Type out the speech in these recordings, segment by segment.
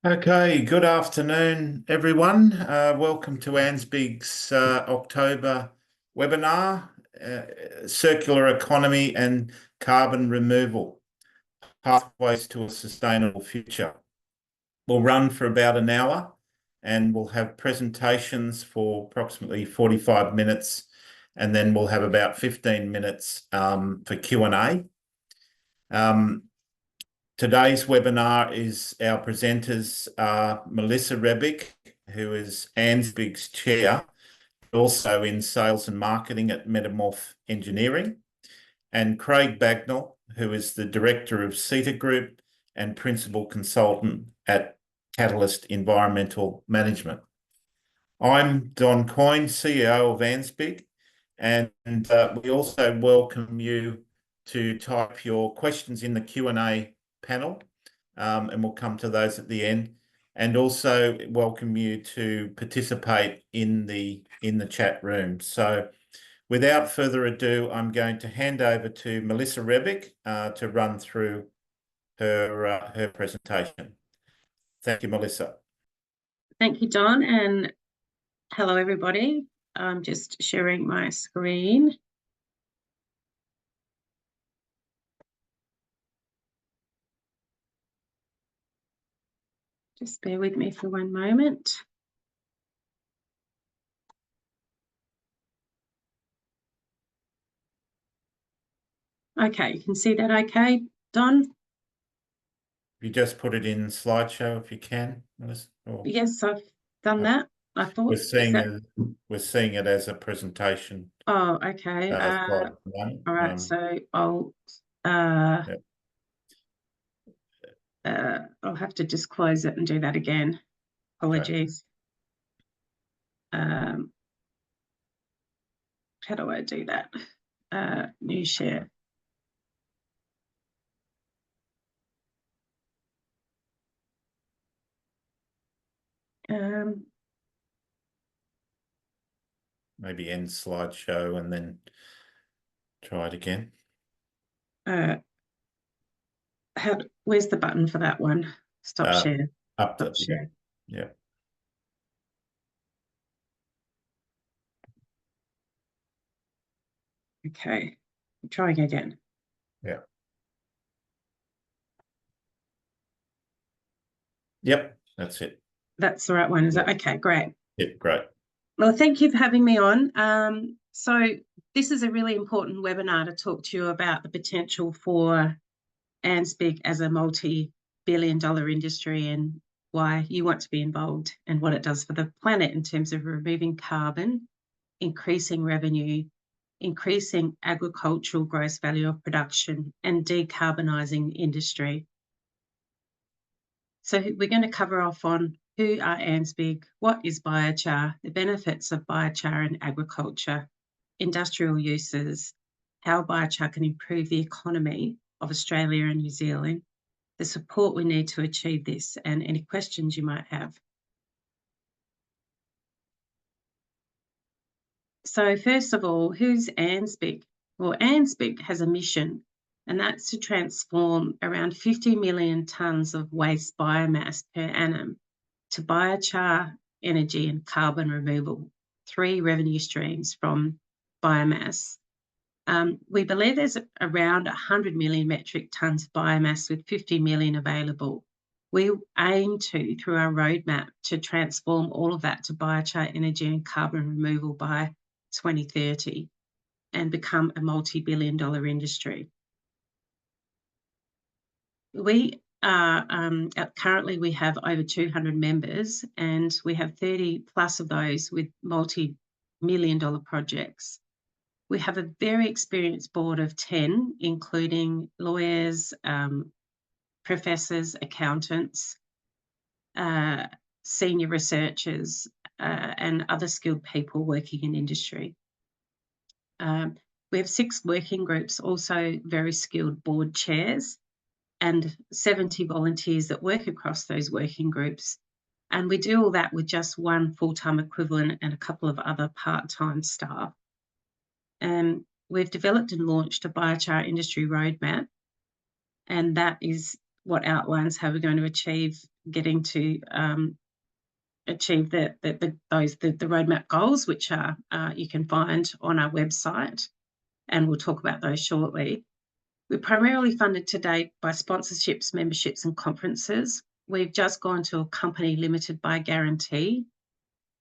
Okay, good afternoon, everyone. Welcome to ANZBIG's October webinar, Circular Economy and Carbon Removal, Pathways to a Sustainable Future. We'll run for about an hour and we'll have presentations for approximately 45 minutes, and then we'll have about 15 minutes for Q&A. Today's webinar is our presenters are Melissa Rebick, who is ANZBIG's chair, also in sales and marketing at Metamorph Engineering, and Craig Bagnall, who is the director of CETA Group and principal consultant at Catalyst Environmental Management. I'm Don Coyne, CEO of ANZBIG, and we also welcome you to type your questions in the Q&A panel, and we'll come to those at the end, and also welcome you to participate in the chat room. So without further ado, I'm going to hand over to Melissa Rebick to run through her presentation. Thank you, Melissa. Thank you, Don, and hello everybody. I'm just sharing my screen. Just bear with me for one moment. Okay, you can see that okay, Don? You just put it in slideshow if you can, Melissa. Yes, I've done that. I thought we're seeing it as a presentation. Oh, okay. All right, so I'll have to just close it and do that again. Apologies. Okay. How do I do that? New share. Maybe end slideshow and then try it again. Where's the button for that one? Stop share. Up to share. Yeah. Okay, trying again. Yeah. Yep, that's it. That's the right one, is it? Okay, great. Yeah, great. Well, thank you for having me on. So this is a really important webinar to talk to you about the potential for ANZBIG as a multi-billion-dollar industry and why you want to be involved and what it does for the planet in terms of removing carbon, increasing revenue, increasing agricultural gross value of production, and decarbonising industry. So we're going to cover off on who are ANZBIG, what is biochar, the benefits of biochar in agriculture, industrial uses, how biochar can improve the economy of Australia and New Zealand, the support we need to achieve this, and any questions you might have. So first of all, who's ANZBIG? Well, ANZBIG has a mission, and that's to transform around 50 million tonnes of waste biomass per annum to biochar, energy and carbon removal, 3 revenue streams from biomass. We believe there's around 100 million metric tonnes of biomass with 50 million available. We aim to, through our roadmap, to transform all of that to biochar, energy and carbon removal by 2030 and become a multi-billion-dollar industry. We are currently we have over 200 members, and we have 30 plus of those with multi-million-dollar projects. We have a very experienced board of 10, including lawyers, professors, accountants, senior researchers, and other skilled people working in industry. We have 6 working groups, also very skilled board chairs, and 70 volunteers that work across those working groups. And we do all that with just 1 full-time equivalent and a couple of other part-time staff. We've developed and launched a biochar industry roadmap, and that is what outlines how we're going to achieve getting to achieve the roadmap goals, which are you can find on our website, and we'll talk about those shortly. We're primarily funded to date by sponsorships, memberships, and conferences. We've just gone to a company limited by guarantee.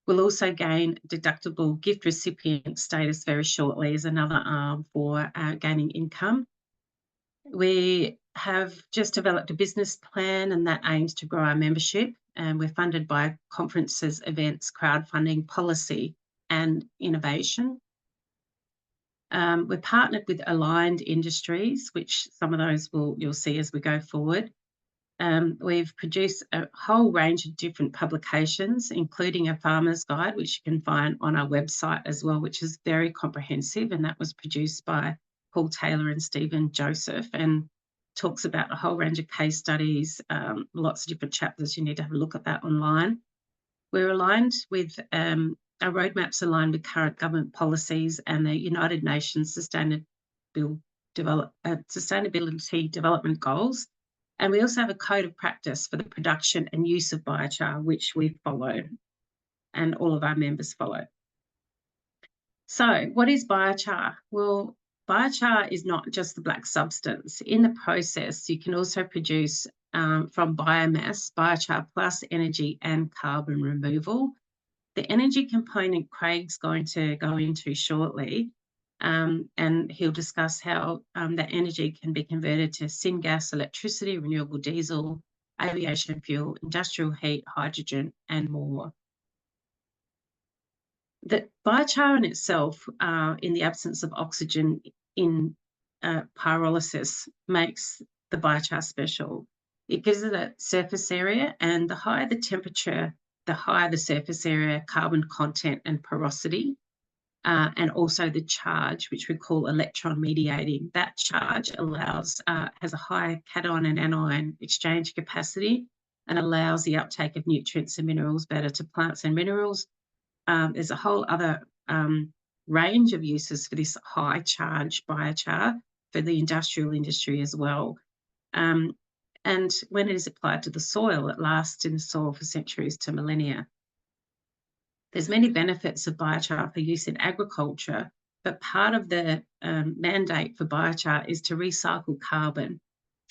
We'll also gain deductible gift recipient status very shortly as another arm for gaining income. We have just developed a business plan, and that aims to grow our membership, and we're funded by conferences, events, crowdfunding, policy, and innovation. We're partnered with aligned industries, which some of those you'll see as we go forward. We've produced a whole range of different publications, including a farmer's guide, which you can find on our website as well, which is very comprehensive, and that was produced by Paul Taylor and Stephen Joseph, and talks about a whole range of case studies, lots of different chapters. You need to have a look at that online. We're aligned with, our roadmaps align with current government policies and the United Nations Sustainability Development Goals. And we also have a code of practice for the production and use of biochar, which we follow, and all of our members follow. So what is biochar? Well, biochar is not just the black substance. In the process, you can also produce from biomass, biochar plus energy and carbon removal. The energy component Craig's going to go into shortly, and he'll discuss how that energy can be converted to syngas, electricity, renewable diesel, aviation fuel, industrial heat, hydrogen, and more. The biochar in itself, in the absence of oxygen in pyrolysis, makes the biochar special. It gives it a surface area, and the higher the temperature, the higher the surface area, carbon content, and porosity, and also the charge, which we call electron mediating. That charge allows, has a high cation and anion exchange capacity, and allows the uptake of nutrients and minerals better to plants and minerals. There's a whole other range of uses for this high charge biochar for the industrial industry as well. And when it is applied to the soil, it lasts in the soil for centuries to millennia. There's many benefits of biochar for use in agriculture, but part of the mandate for biochar is to recycle carbon.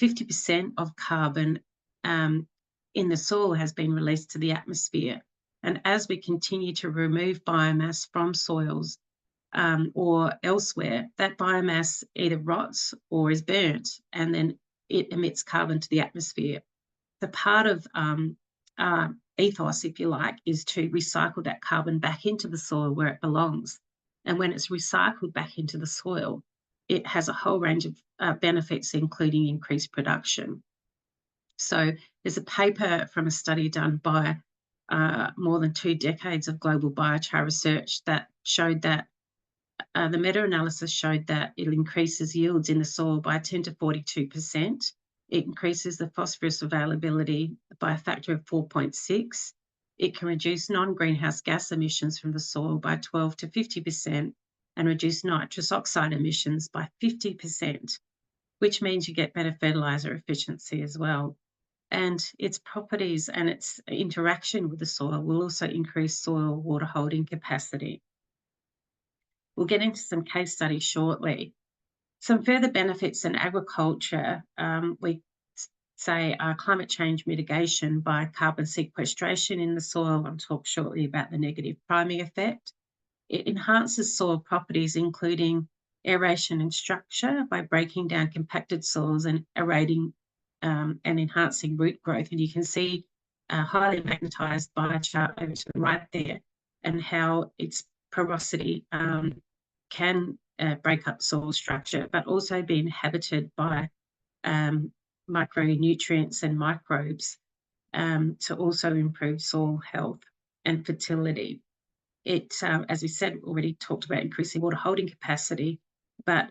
50% of carbon in the soil has been released to the atmosphere. And as we continue to remove biomass from soils or elsewhere, that biomass either rots or is burnt, and then it emits carbon to the atmosphere. The part of ethos, if you like, is to recycle that carbon back into the soil where it belongs. And when it's recycled back into the soil, it has a whole range of benefits, including increased production. So there's a paper from a study done by more than 2 decades of global biochar research that showed that the meta-analysis showed that it increases yields in the soil by 10 to 42%. It increases the phosphorus availability by a factor of 4.6. It can reduce non-greenhouse gas emissions from the soil by 12 to 50% and reduce nitrous oxide emissions by 50%, which means you get better fertilizer efficiency as well. And its properties and its interaction with the soil will also increase soil water holding capacity. We'll get into some case studies shortly. Some further benefits in agriculture, we say climate change mitigation by carbon sequestration in the soil. I'll talk shortly about the negative priming effect. It enhances soil properties, including aeration and structure, by breaking down compacted soils and aerating and enhancing root growth. And you can see highly magnetized biochar over to the right there, and how its porosity can break up soil structure, but also be inhabited by micronutrients and microbes to also improve soil health and fertility. It, as we said, already talked about increasing water holding capacity, but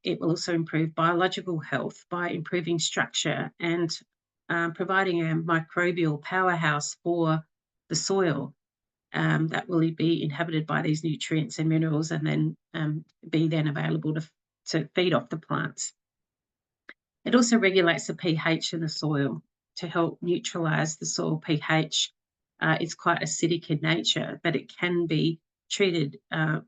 it will also improve biological health by improving structure and providing a microbial powerhouse for the soil that will be inhabited by these nutrients and minerals, and then be then available to feed off the plants. It also regulates the pH in the soil. to help neutralize the soil pH. It's quite acidic in nature, but it can be treated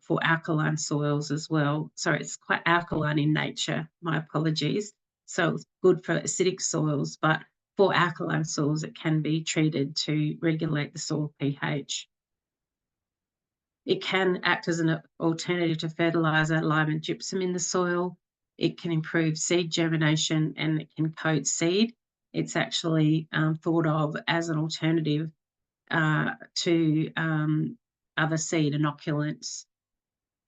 for alkaline soils as well. Sorry, it's quite alkaline in nature, my apologies. So it's good for acidic soils, but for alkaline soils, it can be treated to regulate the soil pH. It can act as an alternative to fertilizer, lime and gypsum in the soil. It can improve seed germination and it can coat seed. It's actually thought of as an alternative to other seed inoculants.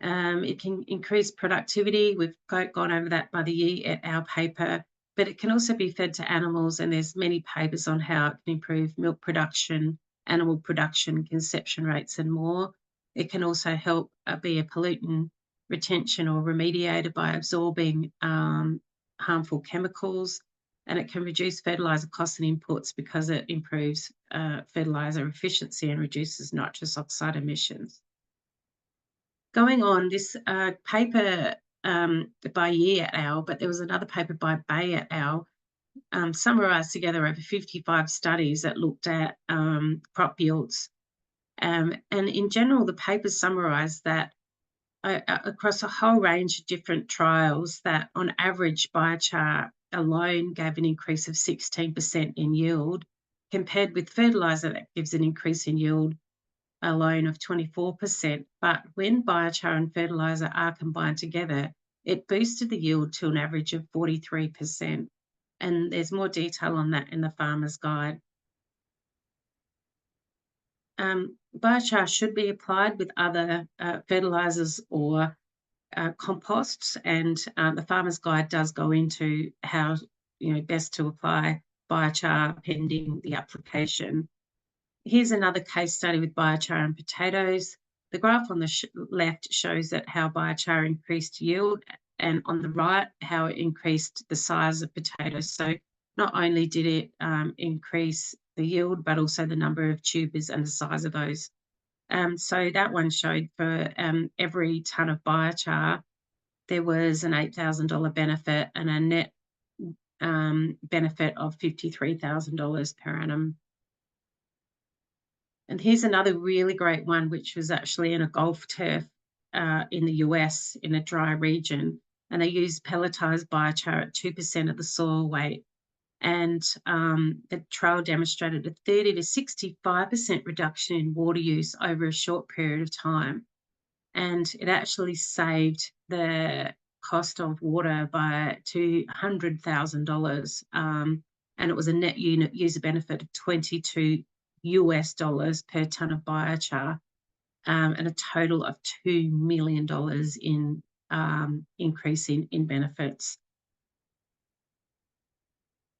It can increase productivity. We've gone over that by the Yi et al. Paper, but it can also be fed to animals, and there's many papers on how it can improve milk production, animal production, conception rates, and more. It can also help be a pollutant retention or remediator by absorbing harmful chemicals, and it can reduce fertilizer costs and inputs because it improves fertilizer efficiency and reduces nitrous oxide emissions. Going on, this paper by Yi et al., but there was another paper by Bay et al., summarised together over 55 studies that looked at crop yields. And in general, the papers summarised that across a whole range of different trials, that on average biochar alone gave an increase of 16% in yield, compared with fertiliser that gives an increase in yield alone of 24%. But when biochar and fertiliser are combined together, it boosted the yield to an average of 43%. And there's more detail on that in the Farmer's Guide. Biochar should be applied with other fertilisers or composts, and the Farmer's Guide does go into how best to apply biochar pending the application. Here's another case study with biochar and potatoes. The graph on the left shows that how biochar increased yield, and on the right how it increased the size of potatoes. So not only did it increase the yield, but also the number of tubers and the size of those. So that one showed for every tonne of biochar, there was an $8,000 benefit and a net benefit of $53,000 per annum. And here's another really great one, which was actually in a golf turf in the US in a dry region. And they used pelletized biochar at 2% of the soil weight. And the trial demonstrated a 30 to 65% reduction in water use over a short period of time. And it actually saved the cost of water by $200,000. And it was a net unit user benefit of $22 per tonne of biochar, and a total of $2 million in increase in benefits.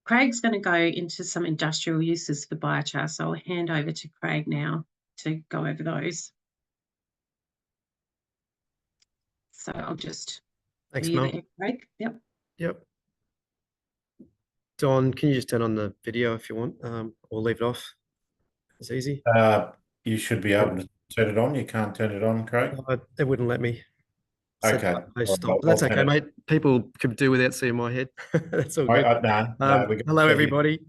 Craig's going to go into some industrial uses for biochar, so I'll hand over to Craig now to go over those. So I'll just... Thanks, Mel. Craig. Yep. Don, can you just turn on the video if you want, or leave it off? It's easy. You should be able to turn it on. You can't turn it on, Craig? It wouldn't let me. Okay. Stop. That's okay, mate. People could do without seeing my head. That's all good. Hello, everybody.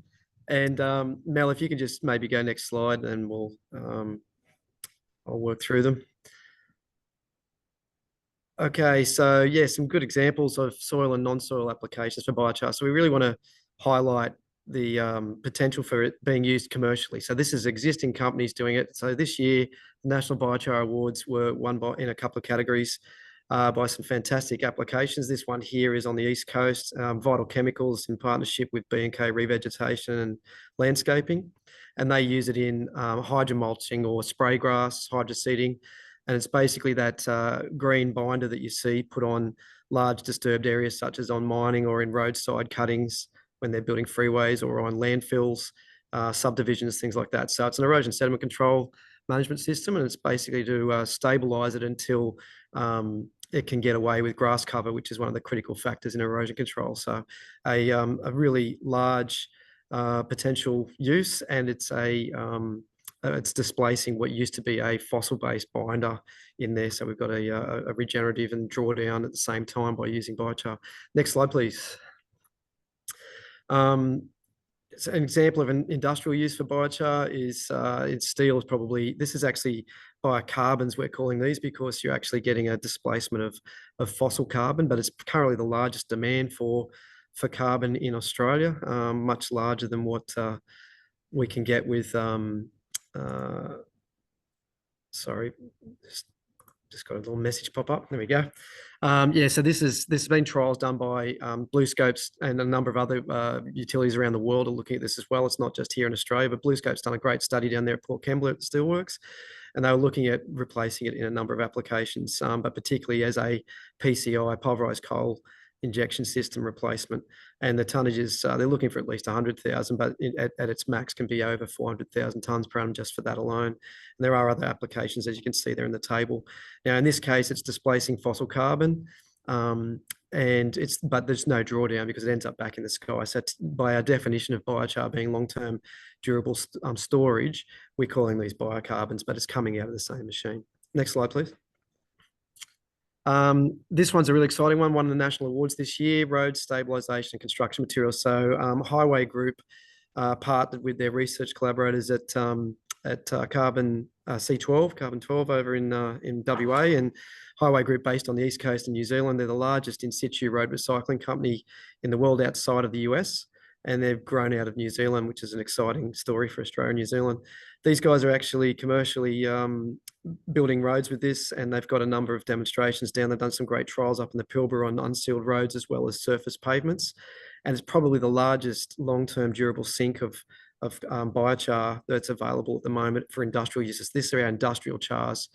And Mel, if you can just maybe go next slide, and we'll I'll work through them. Okay, so yeah, some good examples of soil and non-soil applications for biochar. So we really want to highlight the potential for it being used commercially. So this is existing companies doing it. So this year, the National Biochar Awards were won in a couple of categories by some fantastic applications. This one here is on the East Coast, Vital Chemicals in partnership with B&K Revegetation and Landscaping. And they use it in hydromulching or spray grass, hydroseeding. And it's basically that green binder that you see put on large disturbed areas, such as on mining or in roadside cuttings when they're building freeways, or on landfills, subdivisions, things like that. So it's an erosion sediment control management system, and it's basically to stabilize it until it can get away with grass cover, which is one of the critical factors in erosion control. So a really large potential use, and it's displacing what used to be a fossil-based binder in there. So we've got a regenerative and drawdown at the same time by using biochar. Next slide, please. So an example of an industrial use for biochar is in steel is probably, this is actually biocarbons we're calling these, because you're actually getting a displacement of fossil carbon, but it's currently the largest demand for carbon in Australia, much larger than what we can get with, sorry, just got a little message pop up. There we go. Yeah, so this has been trials done by BlueScope's and a number of other utilities around the world are looking at this as well. It's not just here in Australia, but BlueScope's done a great study down there at Port Kembla at the Steelworks, and they were looking at replacing it in a number of applications, but particularly as a PCI, pulverized coal injection system replacement. And the tonnages, they're looking for at least 100,000, but at its max can be over 400,000 tonnes per annum just for that alone. And there are other applications, as you can see there in the table. Now, in this case, it's displacing fossil carbon, but there's no drawdown because it ends up back in the sky. So by our definition of biochar being long-term durable storage, we're calling these biocarbons, but it's coming out of the same machine. Next slide, please. This one's a really exciting one, won the national awards this year, road stabilisation and construction materials. So Highway Group partnered with their research collaborators at Carbon C12, Carbon 12 over in WA, and Highway Group based on the East Coast of New Zealand. They're the largest in situ road recycling company in the world outside of the US, and they've grown out of New Zealand, which is an exciting story for Australia and New Zealand. These guys are actually commercially building roads with this, and they've got a number of demonstrations down. They've done some great trials up in the Pilbara on unsealed roads as well as surface pavements. And it's probably the largest long-term durable sink of biochar that's available at the moment for industrial uses. This are our industrial chars.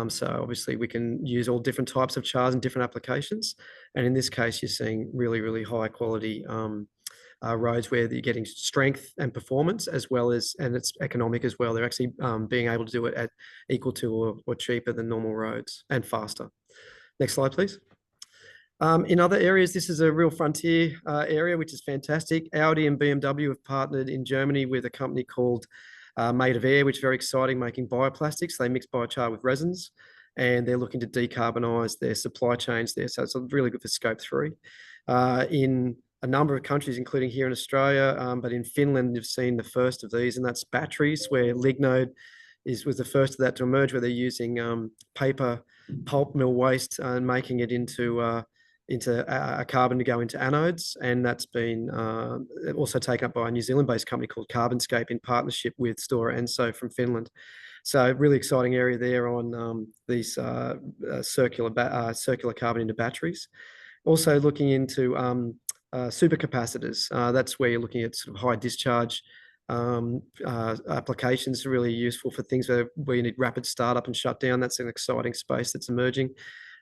So obviously we can use all different types of chars in different applications. And in this case, you're seeing really, really high quality roads where you're getting strength and performance as well as, and it's economic as well. They're actually being able to do it at equal to or cheaper than normal roads and faster. Next slide, please. In other areas, this is a real frontier area, which is fantastic. Audi and BMW have partnered in Germany with a company called Made of Air, which is very exciting, making bioplastics. They mix biochar with resins, and they're looking to decarbonize their supply chains there. So it's really good for Scope 3. In a number of countries, including here in Australia, but in Finland, you've seen the first of these, and that's batteries, where Lignode was the first of that to emerge, where they're using paper pulp mill waste and making it into a carbon to go into anodes. And that's been also taken up by a New Zealand-based company called Carbonscape in partnership with Stora Enso from Finland. So really exciting area there on these circular carbon into batteries. Also looking into supercapacitors. That's where you're looking at sort of high discharge applications, really useful for things where you need rapid startup and shutdown. That's an exciting space that's emerging.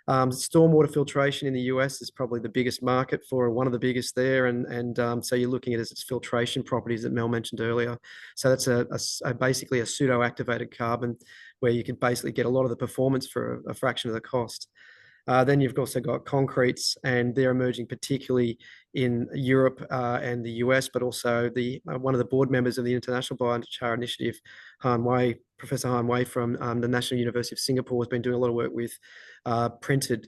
Stormwater filtration in the US is probably the biggest market for one of the biggest there. And so you're looking at its filtration properties that Mel mentioned earlier. So that's basically a pseudo-activated carbon where you can basically get a lot of the performance for a fraction of the cost. Then you've also got concretes, and they're emerging particularly in Europe and the US, but also one of the board members of the International Biochar Initiative, Professor Han Wei from the National University of Singapore, has been doing a lot of work with 3D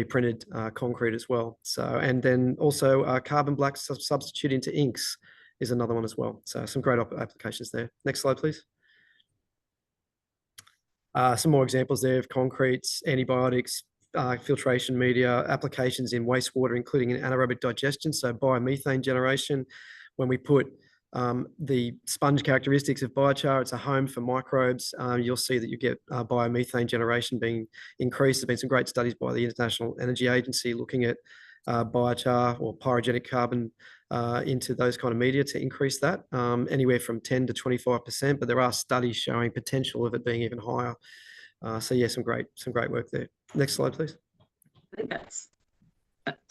printed concrete as well. So, and then also carbon black substitute into inks is another one as well. So some great applications there. Next slide, please. Some more examples there of concretes, antibiotics, filtration media, applications in wastewater, including in anaerobic digestion, so biomethane generation. When we put the sponge characteristics of biochar, it's a home for microbes. You'll see that you get biomethane generation being increased. There's been some great studies by the International Energy Agency looking at biochar or pyrogenic carbon into those kind of media to increase that anywhere from 10 to 25%, but there are studies showing potential of it being even higher. So yeah, some great work there. Next slide, please. I think that's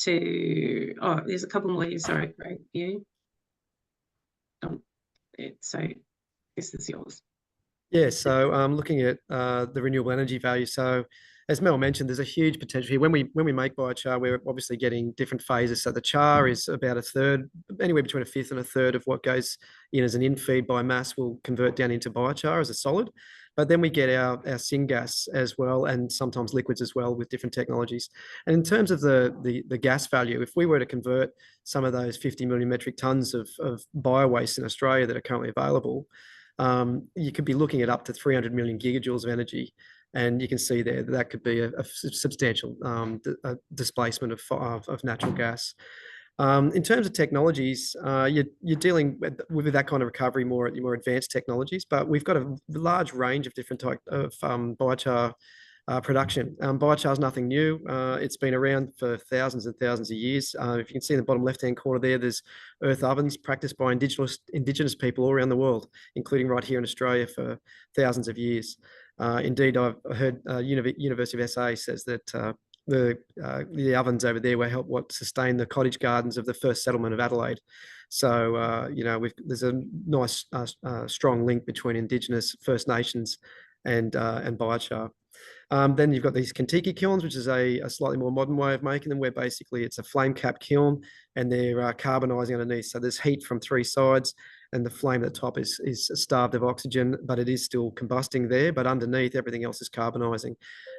there's a couple more here. Sorry, Craig. You. So this is yours. Yeah, so looking at the renewable energy value. So as Mel mentioned, there's a huge potential here. When we make biochar, we're obviously getting different phases. So the char is about a third, anywhere between a fifth and a third of what goes in as an in-feed by mass will convert down into biochar as a solid. But then we get our syngas as well, and sometimes liquids as well with different technologies. And in terms of the gas value, if we were to convert some of those 50 million metric tons of bio waste in Australia that are currently available, you could be looking at up to 300 million gigajoules of energy. And you can see there that could be a substantial displacement of natural gas. In terms of technologies, you're dealing with that kind of recovery, more advanced technologies, but we've got a large range of different types of biochar production. Biochar is nothing new. It's been around for thousands and thousands of years. If you can see in the bottom left-hand corner there, there's earth ovens practiced by indigenous people all around the world, including right here in Australia for thousands of years. Indeed, I've heard University of SA says that the ovens over there were what sustained the cottage gardens of the first settlement of Adelaide. So there's a nice strong link between Indigenous First Nations and biochar. Then you've got these Kentucky kilns, which is a slightly more modern way of making them, where basically it's a flame cap kiln and they're carbonizing underneath. So there's heat from three sides, and the flame at the top is starved of oxygen, but it is still combusting there. But underneath, everything else is carbonizing,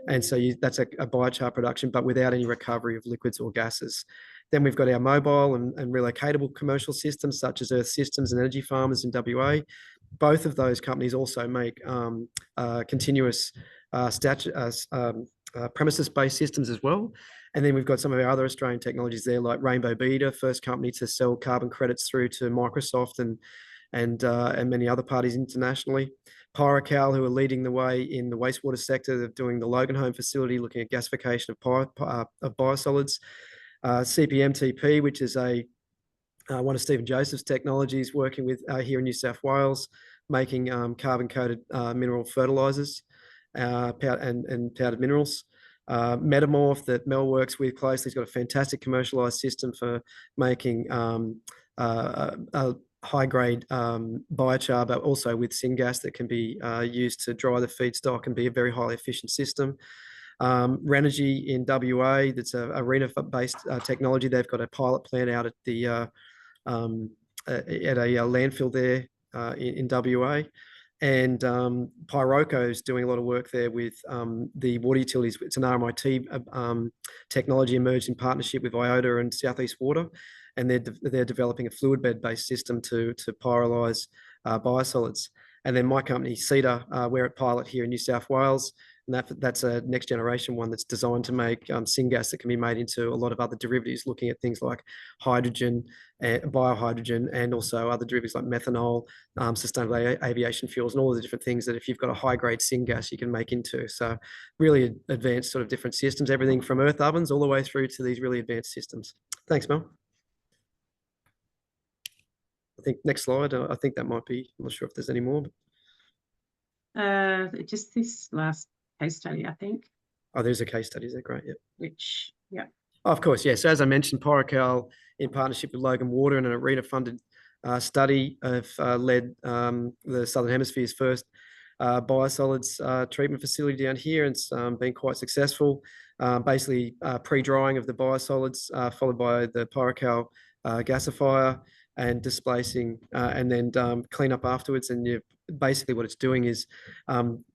and so that's a biochar production, but without any recovery of liquids or gases. Then we've got our mobile and relocatable commercial systems, such as Earth Systems and Energy Farmers in WA. Both of those companies also make continuous premises-based systems as well. And then we've got some of our other Australian technologies there, like Rainbow Beta, first company to sell carbon credits through to Microsoft and many other parties internationally. Pyrocal, who are leading the way in the wastewater sector. They're doing the Loganholme facility, looking at gasification of biosolids. CPMTP, which is one of Stephen Joseph's technologies, working with here in New South Wales, making carbon-coated mineral fertilizers and powdered minerals. Metamorph, that Mel works with closely, has got a fantastic commercialized system for making high-grade biochar, but also with syngas that can be used to dry the feedstock and be a very highly efficient system. Renergy in WA, that's a arena-based technology. They've got a pilot plant out at a landfill there in WA. And Pyroco is doing a lot of work there with the water utilities. It's an RMIT technology emerged in partnership with IOTA and Southeast Water, and they're developing a fluid bed-based system to pyrolyze biosolids. And then my company, Cedar, we're at pilot here in New South Wales, and that's a next generation one that's designed to make syngas that can be made into a lot of other derivatives, looking at things like hydrogen, biohydrogen, and also other derivatives like methanol, sustainable aviation fuels, and all the different things that if you've got a high-grade syngas, you can make into. So really advanced sort of different systems, everything from earth ovens all the way through to these really advanced systems. Thanks, Mel. I think next slide. I think that might be, I'm not sure if there's any more. Just this last case study, I think. Oh, there's a case study. Is that great? Yeah. Which, yeah. Oh, of course, yes. Yeah. So as I mentioned, Pyrocal, in partnership with Logan Water and an ARENA-funded study, have led the Southern Hemisphere's first biosolids treatment facility down here, and it's been quite successful. Basically, pre-drying of the biosolids, followed by the Pyrocal gasifier and displacing, and then clean up afterwards. And basically what it's doing is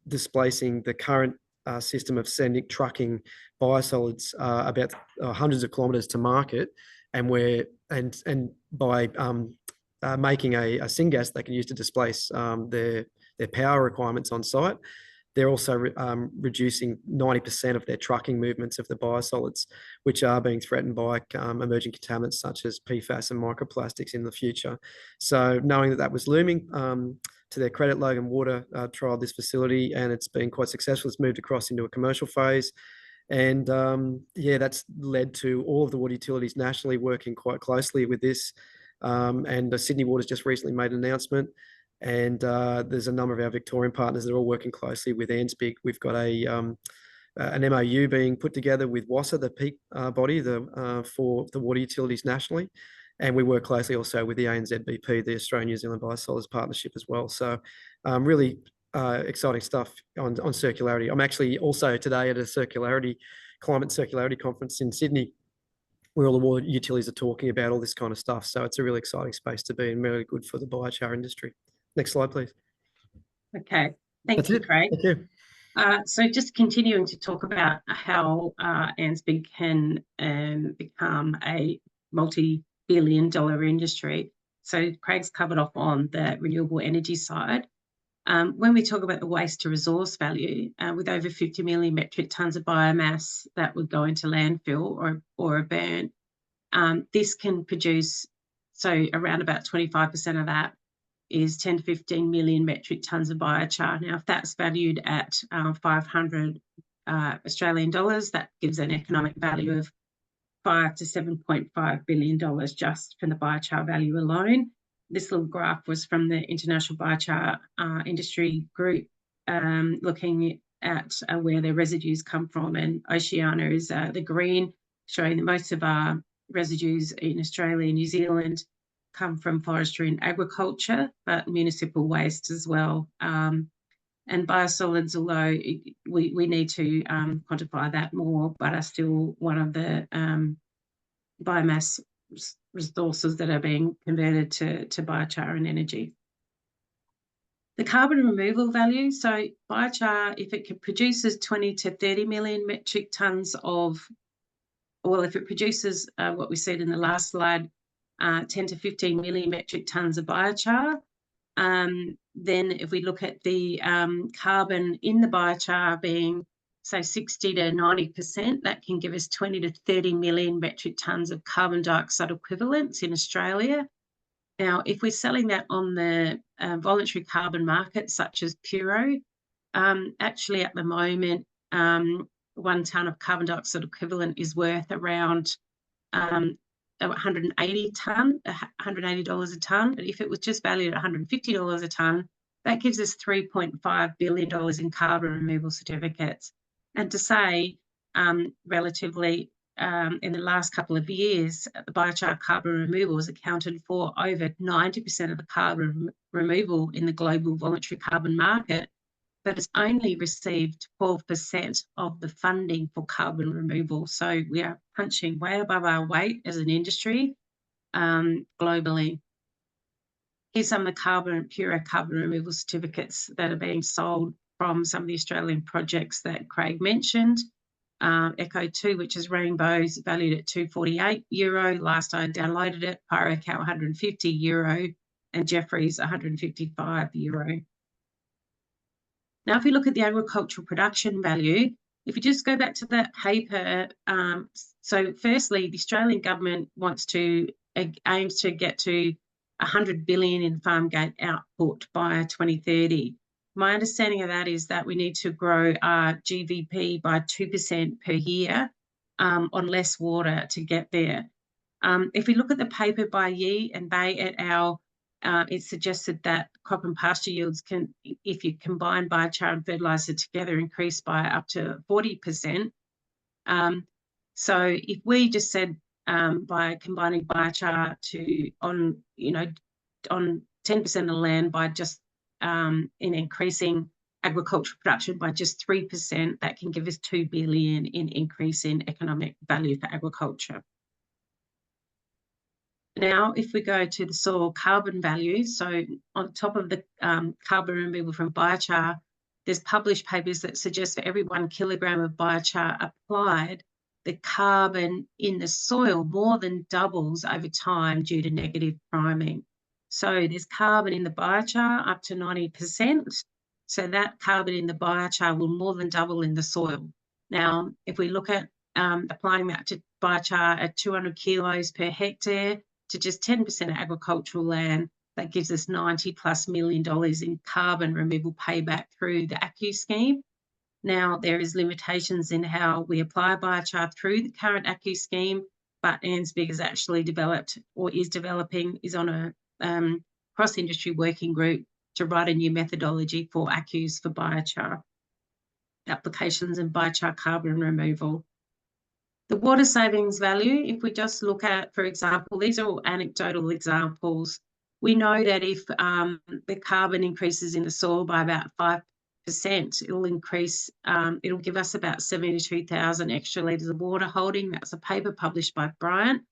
displacing the current system of trucking biosolids about hundreds of kilometres to market, and by making a syngas they can use to displace their power requirements on site. They're also reducing 90% of their trucking movements of the biosolids, which are being threatened by emerging contaminants such as PFAS and microplastics in the future. So knowing that was looming, to their credit, Logan Water trialled this facility, and it's been quite successful. It's moved across into a commercial phase. And that's led to all of the water utilities nationally working quite closely with this. And Sydney Water's just recently made an announcement. And there's a number of our Victorian partners that are all working closely with ANZBIC. We've got an MOU being put together with WASA, the peak body for the water utilities nationally. And we work closely also with the ANZBP, the Australian New Zealand Biosolids Partnership as well. So really exciting stuff on circularity. I'm actually also today at a climate circularity conference in Sydney, where all the water utilities are talking about all this kind of stuff. So it's a really exciting space to be, and really good for the biochar industry. Next slide, please. Okay. Thank That's you, it. Craig. Thank you. So just continuing to talk about how ANZBIG can become a multi-billion-dollar industry. So Craig's covered off on the renewable energy side. When we talk about the waste to resource value, with over 50 million metric tonnes of biomass that would go into landfill or a burn, this can produce, so around about 25% of that is 10 to 15 million metric tonnes of biochar. Now, if that's valued at 500 Australian dollars, that gives an economic value of $5 to $7.5 billion just from the biochar value alone. This little graph was from the International Biochar Industry Group, looking at where their residues come from, and Oceania is the green, showing that most of our residues in Australia and New Zealand come from forestry and agriculture, but municipal waste as well. And biosolids, although we need to quantify that more, but are still one of the biomass resources that are being converted to biochar and energy. The carbon removal value, so biochar, if it produces 20 to 30 million metric tonnes of, well, if it produces what we said in the last slide, 10 to 15 million metric tonnes of biochar, then if we look at the carbon in the biochar being, say, 60 to 90%, that can give us 20 to 30 million metric tonnes of carbon dioxide equivalents in Australia. Now, if we're selling that on the voluntary carbon market, such as Puro, actually at the moment, 1 tonne of carbon dioxide equivalent is worth around $180 a tonne. But if it was just valued at $150 a tonne, that gives us $3.5 billion in carbon removal certificates. And to say, relatively, in the last couple of years, the biochar carbon removal has accounted for over 90% of the carbon removal in the global voluntary carbon market, but it's only received 12% of the funding for carbon removal. So we are punching way above our weight as an industry globally. Here's some of the Puro carbon removal certificates that are being sold from some of the Australian projects that Craig mentioned. Echo 2, which is rainbows, valued at €248. Last I downloaded it, PyroCal €150, and Jeffreys €155. Now, if we look at the agricultural production value, if you just go back to that paper, so firstly, the Australian government aims to get to 100 billion in farm gate output by 2030. My understanding of that is that we need to grow our GVP by 2% per year on less water to get there. If we look at the paper by Yi and Bay et al., it suggested that crop and pasture yields can, if you combine biochar and fertiliser together, increase by up to 40%. So if we just said by combining biochar on 10% of the land by just in increasing agricultural production by just 3%, that can give us 2 billion in increase in economic value for agriculture. Now, if we go to the soil carbon value, so on top of the carbon removal from biochar, there's published papers that suggest for every 1 kilogram of biochar applied, the carbon in the soil more than doubles over time due to negative priming. So there's carbon in the biochar up to 90%. So that carbon in the biochar will more than double in the soil. Now, if we look at applying that to biochar at 200 kilos per hectare to just 10% of agricultural land, that gives us $90+ million in carbon removal payback through the ACCU scheme. Now, there is limitations in how we apply biochar through the current ACCU scheme, but ANZBIG has actually developed or is on a cross-industry working group to write a new methodology for ACCUs for biochar applications and biochar carbon removal. The water savings value, if we just look at, for example, these are all anecdotal examples. We know that if the carbon increases in the soil by about 5%, it'll give us about 72,000 extra litres of water holding. That's a paper published by Bryant.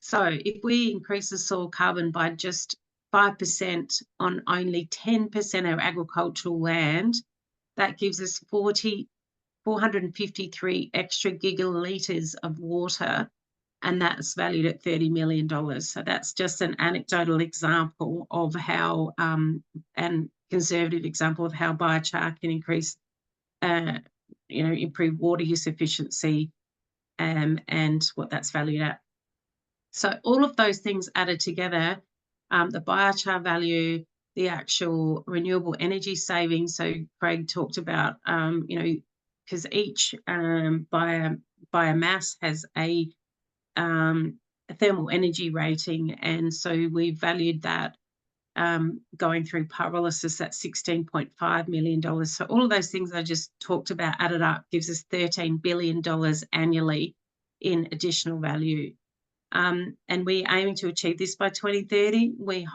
So if we increase the soil carbon by just 5% on only 10% of agricultural land, that gives us 453 extra gigalitres of water, and that's valued at $30 million. So that's just an anecdotal example of how, and conservative example of how biochar can increase, improve water use efficiency, and what that's valued at. So all of those things added together, the biochar value, the actual renewable energy savings. So Craig talked about, because each biomass has a thermal energy rating, and so we valued that going through pyrolysis at $16.5 million. So all of those things I just talked about added up gives us $13 billion annually in additional value. And we're aiming to achieve this by 2030. We're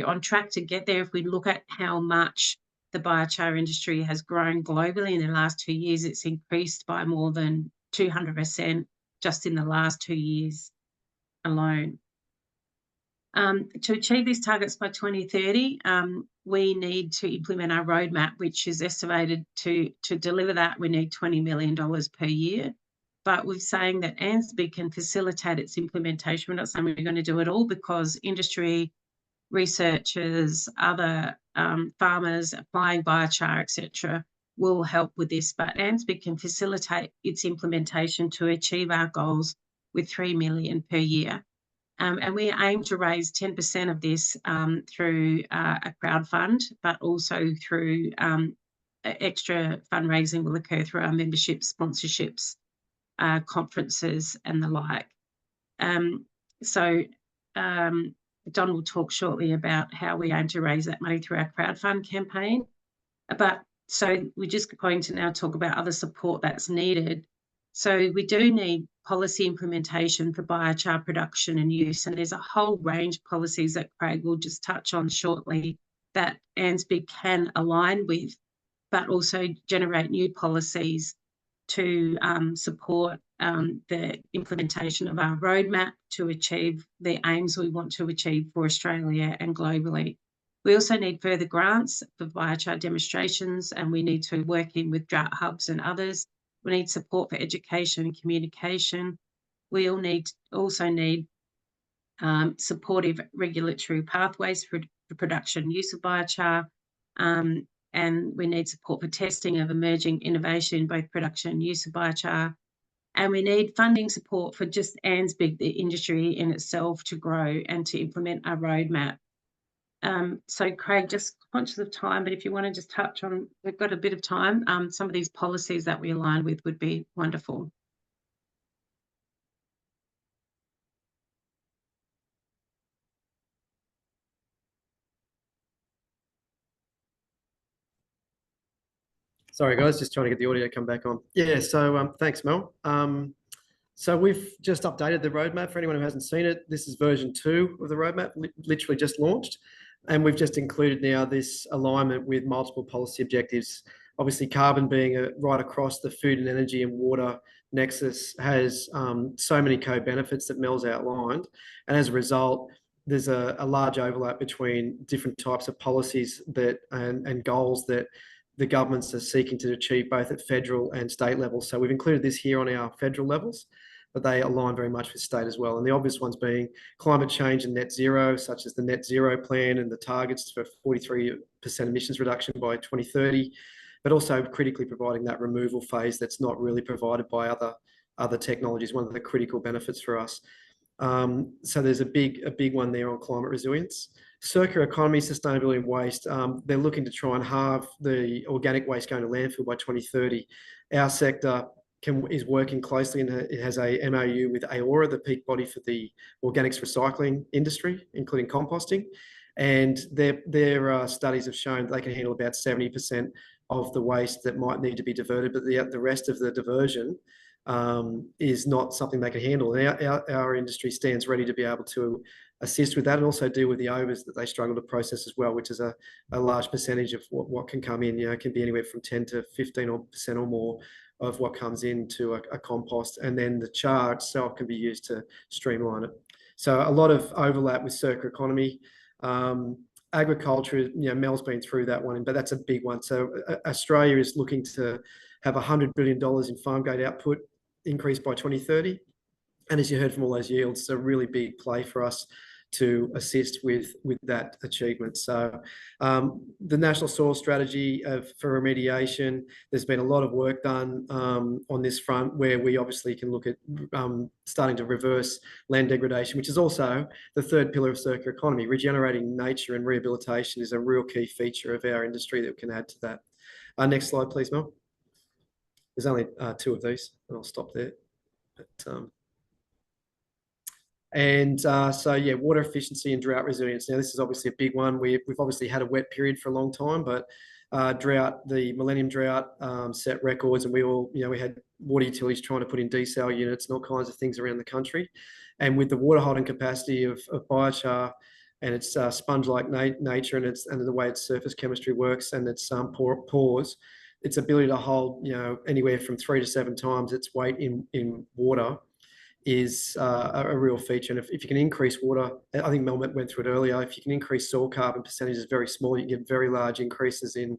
on track to get there. If we look at how much the biochar industry has grown globally in the last 2 years, it's increased by more than 200% just in the last 2 years alone. To achieve these targets by 2030, we need to implement our roadmap, which is estimated to deliver that. We need $20 million per year. But we're saying that ANZBIG can facilitate its implementation. We're not saying we're going to do it all, because industry, researchers, other farmers applying biochar, etc., will help with this. But ANZBIG can facilitate its implementation to achieve our goals with $3 million per year. And we aim to raise 10% of this through a crowdfund, but also through extra fundraising will occur through our membership sponsorships, conferences and the like. Don will talk shortly about how we aim to raise that money through our crowdfund campaign. So we're just going to now talk about other support that's needed. So we do need policy implementation for biochar production and use, and there's a whole range of policies that Craig will just touch on shortly that ANZBIG can align with, but also generate new policies to support the implementation of our roadmap to achieve the aims we want to achieve for Australia and globally. We also need further grants for biochar demonstrations, and we need to work in with drought hubs and others. We need support for education and communication. We also need supportive regulatory pathways for production and use of biochar. And we need support for testing of emerging innovation in both production and use of biochar. And we need funding support for just ANZBIG, the industry in itself, to grow and to implement our roadmap. So Craig, just conscious of time, but if you want to just touch on, we've got a bit of time, some of these policies that we align with would be wonderful. Sorry, guys, just trying to get the audio come back on. Yeah, so thanks, Mel. So we've just updated the roadmap. For anyone who hasn't seen it, this is version 2 of the roadmap, literally just launched. And we've just included now this alignment with multiple policy objectives. Obviously, carbon being right across the food and energy and water nexus has so many co-benefits that Mel's outlined. And as a result, there's a large overlap between different types of policies that and goals that the governments are seeking to achieve both at federal and state levels. So we've included this here on our federal levels, but they align very much with state as well. And the obvious ones being climate change and net zero, such as the net zero plan and the targets for 43% emissions reduction by 2030, but also critically providing that removal phase that's not really provided by other technologies, one of the critical benefits for us. So there's a big one there on climate resilience. Circular economy, sustainability and waste. They're looking to try and halve the organic waste going to landfill by 2030. Our sector is working closely, and it has a MOU with AORA, the peak body for the organics recycling industry, including composting. And their studies have shown they can handle about 70% of the waste that might need to be diverted, but the rest of the diversion is not something they can handle. Our industry stands ready to be able to assist with that and also deal with the overs that they struggle to process as well, which is a large percentage of what can come in. It can be anywhere from 10 to 15% or more of what comes into a compost, and then the char itself can be used to streamline it. So a lot of overlap with circular economy. Agriculture, you know, Mel's been through that one, but that's a big one. So Australia is looking to have $100 billion in farm gate output increase by 2030. And as you heard from all those yields, it's a really big play for us to assist with that achievement. So the National Soil Strategy for remediation, there's been a lot of work done on this front, where we obviously can look at starting to reverse land degradation, which is also the third pillar of circular economy. Regenerating nature and rehabilitation is a real key feature of our industry that we can add to that. Next slide, please, Mel. There's only 2 of these, and I'll stop there. But, so yeah, water efficiency and drought resilience. Now, this is obviously a big one. We've obviously had a wet period for a long time, but drought, the Millennium Drought set records, and we had water utilities trying to put in desal units and all kinds of things around the country. And with the water holding capacity of biochar and its sponge-like nature and the way its surface chemistry works and its pores, its ability to hold, you know, anywhere from 3 to 7 times its weight in water is a real feature. And if you can increase water, I think Mel went through it earlier, if you can increase soil carbon percentages very small, you can get very large increases in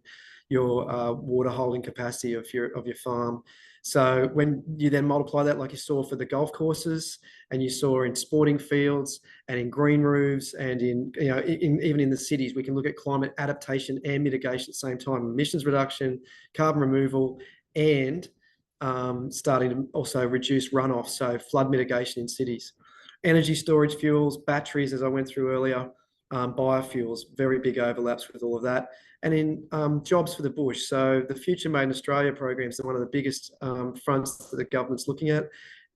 your water holding capacity of your farm. So when you then multiply that, like you saw for the golf courses, and you saw in sporting fields and in green roofs, and in, you know, even in the cities, we can look at climate adaptation and mitigation at the same time, emissions reduction, carbon removal, and starting to also reduce runoff, so flood mitigation in cities. Energy storage fuels, batteries, as I went through earlier, biofuels, very big overlaps with all of that. And in jobs for the bush. So the Future Made in Australia programs are one of the biggest fronts that the government's looking at.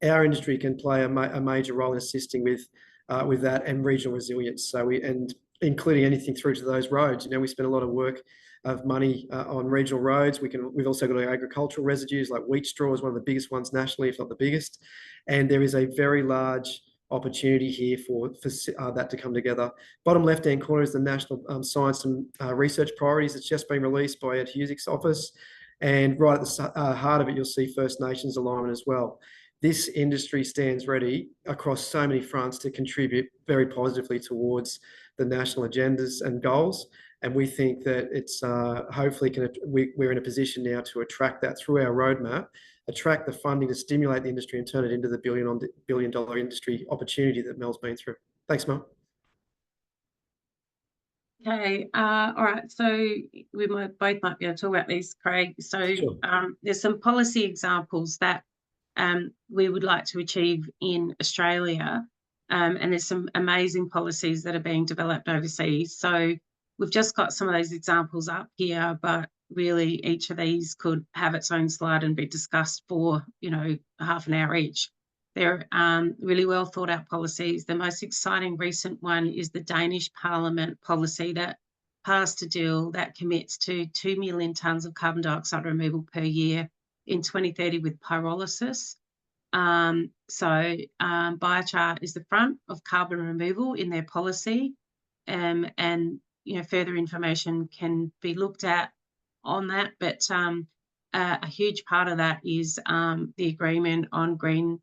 Our industry can play a major role in assisting with that, and regional resilience. So and including anything through to those roads. You know, we spend a lot of work of money on regional roads. We've also got our agricultural residues, like wheat straw is one of the biggest ones nationally, if not the biggest. And there is a very large opportunity here for that to come together. Bottom left-hand corner is the National Science and Research Priorities. It's just been released by Ed Husick's office. And right at the heart of it, you'll see First Nations alignment as well. This industry stands ready across so many fronts to contribute very positively towards the national agendas and goals. And we think that it's hopefully we're in a position now to attract that through our roadmap, attract the funding to stimulate the industry and turn it into the billion-dollar industry opportunity that Mel's been through. Thanks, Mel. Okay, all right, so we both might be able to talk about these, Craig. So sure. There's some policy examples that we would like to achieve in Australia, and there's some amazing policies that are being developed overseas. So we've just got some of those examples up here, but really each of these could have its own slide and be discussed for, you know, half an hour each. They're really well thought out policies. The most exciting recent one is the Danish Parliament policy that passed a deal that commits to 2 million tonnes of carbon dioxide removal per year in 2030 with pyrolysis. Biochar is the front of carbon removal in their policy, and you know, further information can be looked at on that. But a huge part of that is the agreement on green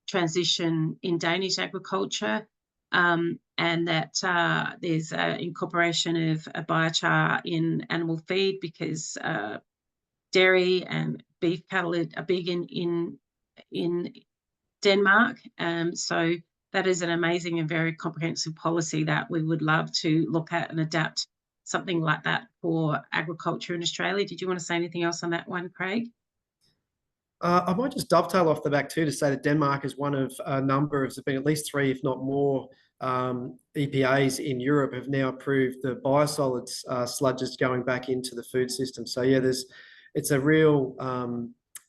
transition in Danish agriculture, and that there's incorporation of a biochar in animal feed, because dairy and beef cattle are big in Denmark. So that is an amazing and very comprehensive policy that we would love to look at and adapt something like that for agriculture in Australia. Did you want to say anything else on that one, Craig? I might just dovetail off the back too to say that Denmark is one of a number of, there's been at least 3, if not more, EPAs in Europe have now approved the biosolids sludges going back into the food system. So yeah, it's a real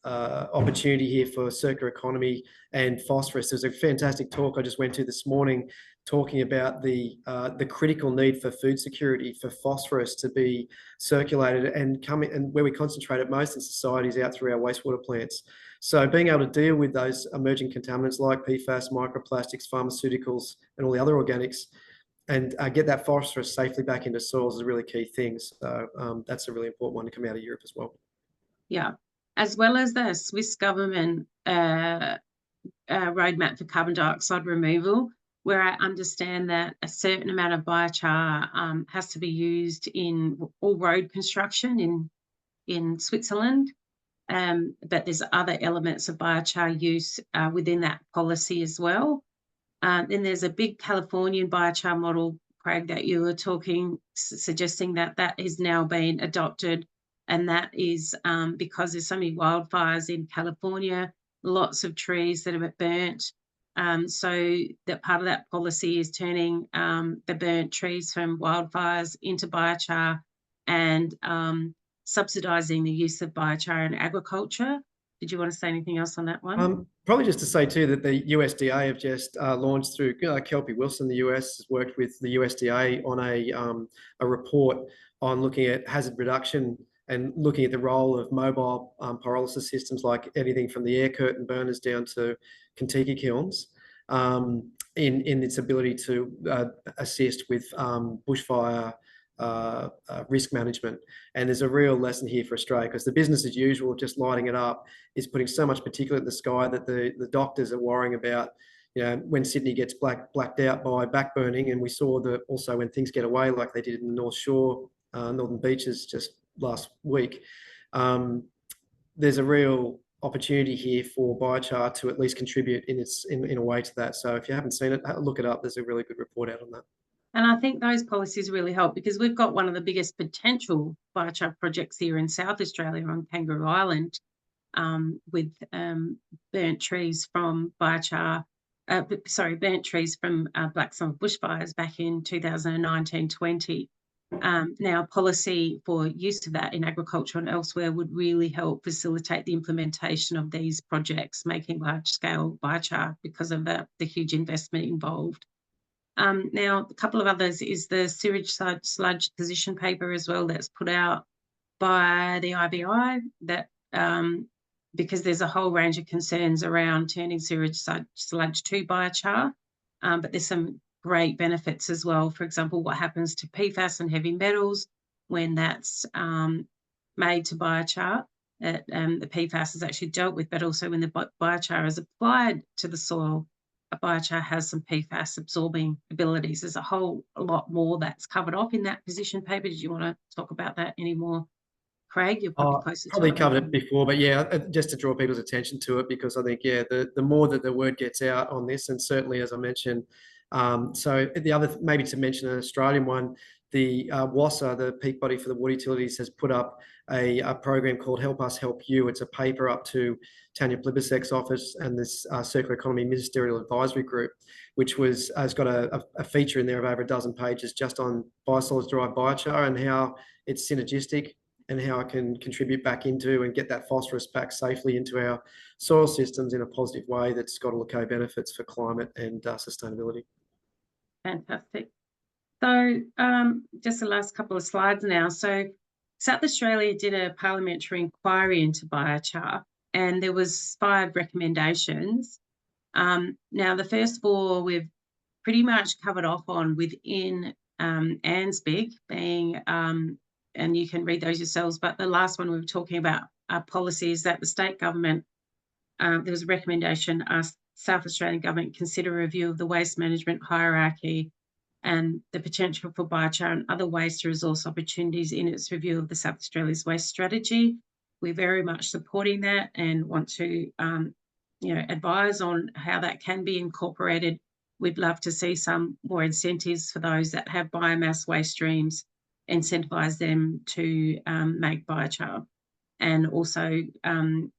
opportunity here for circular economy and phosphorus. There's a fantastic talk I just went to this morning talking about the critical need for food security, for phosphorus to be circulated and where we concentrate it most in society is out through our wastewater plants. So being able to deal with those emerging contaminants like PFAS, microplastics, pharmaceuticals, and all the other organics, and get that phosphorus safely back into soils is a really key thing. So that's a really important one to come out of Europe as well. Yeah, as well as the Swiss government roadmap for carbon dioxide removal. where I understand that a certain amount of biochar has to be used in all road construction in Switzerland. But there's other elements of biochar use within that policy as well. Then there's a big Californian biochar model, Craig, that you were suggesting that is now being adopted. And that is because there's so many wildfires in California, lots of trees that are burnt. So that part of that policy is turning the burnt trees from wildfires into biochar and subsidising the use of biochar in agriculture. Did you want to say anything else on that one? Probably just to say too that the USDA have just launched through Kelpie Wilson, the US has worked with the USDA on a report on looking at hazard reduction and looking at the role of mobile pyrolysis systems, like anything from the air curtain burners down to Kentucky kilns, in its ability to assist with bushfire risk management. And there's a real lesson here for Australia, because the business as usual, just lighting it up, is putting so much particulate in the sky that the doctors are worrying about, you know, when Sydney gets blacked out by backburning. And we saw that also when things get away, like they did in the North Shore, Northern Beaches just last week. There's a real opportunity here for biochar to at least contribute in a way to that. So if you haven't seen it, look it up. There's a really good report out on that. And I think those policies really help, because we've got one of the biggest potential biochar projects here in South Australia on Kangaroo Island, with burnt trees from biochar, burnt trees from Black Summer bushfires back in 2019-20. Now, policy for use of that in agriculture and elsewhere would really help facilitate the implementation of these projects, making large-scale biochar, because of the huge investment involved. Now, a couple of others is the sewage sludge position paper as well, that's put out by the IBI, that because there's a whole range of concerns around turning sewage sludge to biochar, but there's some great benefits as well. For example, what happens to PFAS and heavy metals when that's made to biochar. The PFAS is actually dealt with, but also when the biochar is applied to the soil, a biochar has some PFAS absorbing abilities. There's a lot more that's covered off in that position paper. Did you want to talk about that anymore, Craig? You're probably closer to it. Probably covered it before, but yeah, just to draw people's attention to it, because I think, yeah, the more that the word gets out on this, and certainly, as I mentioned, so the other, maybe to mention an Australian one, the WASA, the peak body for the water utilities, has put up a program called Help Us Help You. It's a paper up to Tanya Plibersek's office and this Circular Economy Ministerial Advisory Group, which has got a feature in there of over a dozen pages just on biosolids-derived biochar and how it's synergistic and how it can contribute back into and get that phosphorus back safely into our soil systems in a positive way that's got all the co-benefits for climate and sustainability. Fantastic. So just the last couple of slides now. So South Australia did a parliamentary inquiry into biochar, and there was 5 recommendations. Now, the first 4 we've pretty much covered off on within ANZBIG, being, and you can read those yourselves, but the last one we were talking about policies that the state government, there was a recommendation, South Australian government consider a review of the waste management hierarchy and the potential for biochar and other waste to resource opportunities in its review of the South Australia's waste strategy. We're very much supporting that and want to advise on how that can be incorporated. We'd love to see some more incentives for those that have biomass waste streams, incentivise them to make biochar. And also,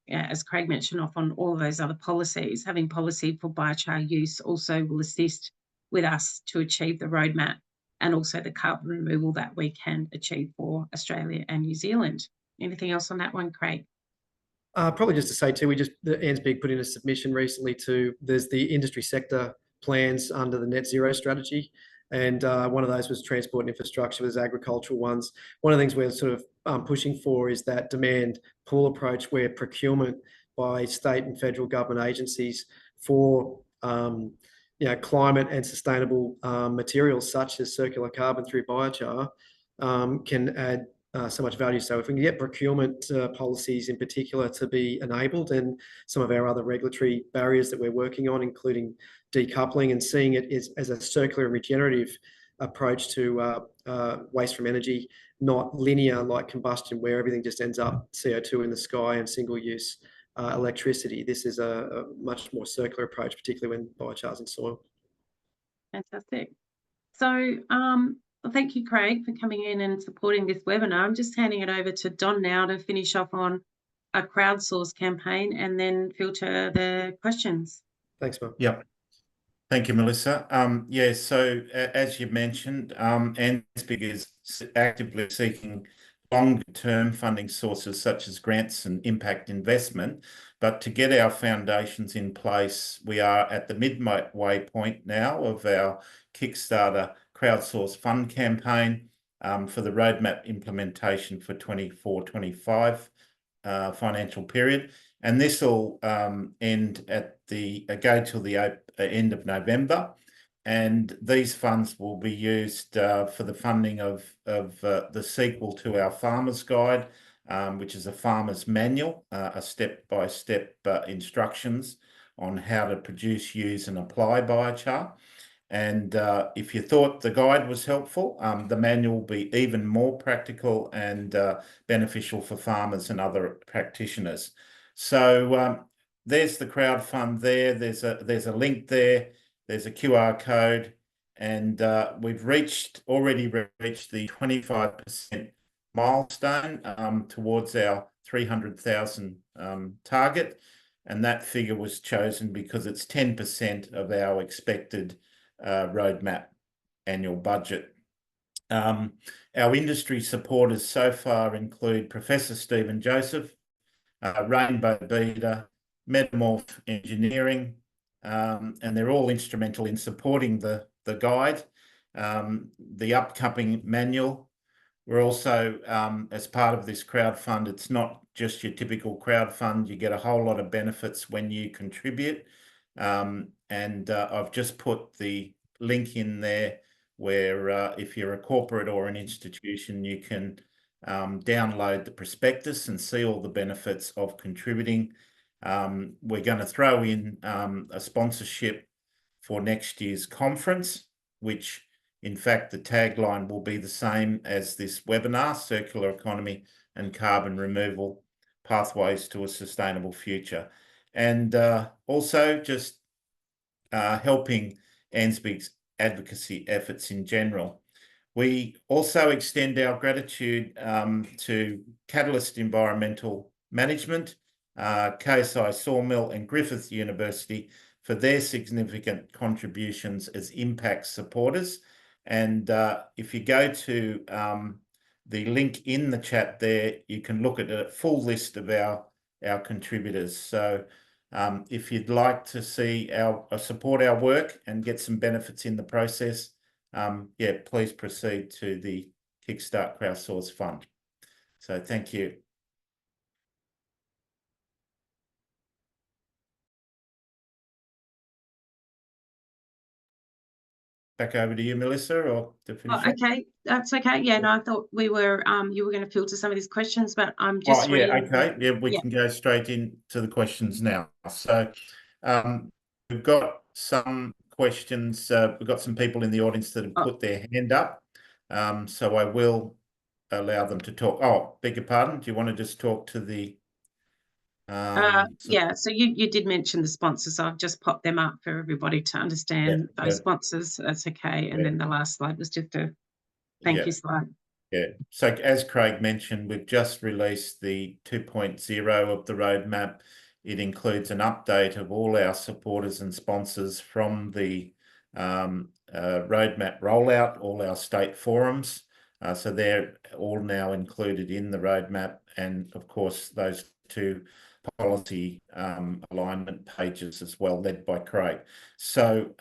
as Craig mentioned off on all of those other policies, having policy for biochar use also will assist with us to achieve the roadmap and also the carbon removal that we can achieve for Australia and New Zealand. Anything else on that one, Craig? Probably just to say too, the ANZBIG put in a submission recently there's the industry sector plans under the net zero strategy. And one of those was transport and infrastructure, was agricultural ones. One of the things we're sort of pushing for is that demand pool approach, where procurement by state and federal government agencies for climate and sustainable materials such as circular carbon through biochar can add so much value. So if we can get procurement policies in particular to be enabled, and some of our other regulatory barriers that we're working on, including decoupling and seeing it as a circular and regenerative approach to waste from energy, not linear like combustion, where everything just ends up CO2 in the sky and single-use electricity. This is a much more circular approach, particularly when biochars in soil. Fantastic. So well, thank you, Craig, for coming in and supporting this webinar. I'm just handing it over to Don now to finish off on a crowdsource campaign and then filter the questions. Thanks, Mark. Yep. Thank you, Melissa. Yeah, so as you mentioned, ANZSPIC is actively seeking longer-term funding sources such as grants and impact investment. But to get our foundations in place, we are at the midway point now of our Kickstarter crowdsource fund campaign for the roadmap implementation for 24-25 financial period. And this will end at go till the end of November. And these funds will be used for the funding of the sequel to our Farmer's Guide, which is a farmer's manual, a step-by-step instructions on how to produce, use and apply biochar. And if you thought the guide was helpful, the manual will be even more practical and beneficial for farmers and other practitioners. So there's the crowdfund there. There's a link there. There's a QR code, and we've already reached the 25% milestone towards our 300,000 target, and that figure was chosen because it's 10% of our expected roadmap annual budget. Our industry supporters so far include Professor Stephen Joseph, Rainbow Beta, Metamorph Engineering, and they're all instrumental in supporting the guide, the upcoming manual. We're also, as part of this crowdfund, it's not just your typical crowdfund. You get a whole lot of benefits when you contribute. And I've just put the link in there where if you're a corporate or an institution, you can download the prospectus and see all the benefits of contributing. We're going to throw in a sponsorship for next year's conference, which in fact the tagline will be the same as this webinar: Circular Economy and Carbon Removal, Pathways to a Sustainable Future. And also just helping ANZSPIC's advocacy efforts in general. We also extend our gratitude to Catalyst Environmental Management, KSI Sawmill and Griffith University for their significant contributions as impact supporters. And if you go to the link in the chat there, you can look at a full list of our contributors. So if you'd like to see support our work and get some benefits in the process, yeah, please proceed to the Kickstart Crowdsource Fund. So thank you. Back over to you, Melissa, or to finish. Oh, okay, that's okay. Yeah, no, I thought we were you were going to filter some of these questions, but I'm just reading. Okay, yeah, we can go straight into the questions now. So we've got some questions. We've got some people in the audience that have put their hand up, so I will allow them to talk. Oh, beg your pardon. Do you want to just talk to the? Yeah, so you did mention the sponsors, so I've just popped them up for everybody to understand those sponsors. That's okay. And then the last slide was just a thank you slide. Yeah, so as Craig mentioned, we've just released the 2.0 of the roadmap. It includes an update of all our supporters and sponsors from the roadmap rollout, all our state forums. So they're all now included in the roadmap, and of course those two policy alignment pages as well, led by Craig. So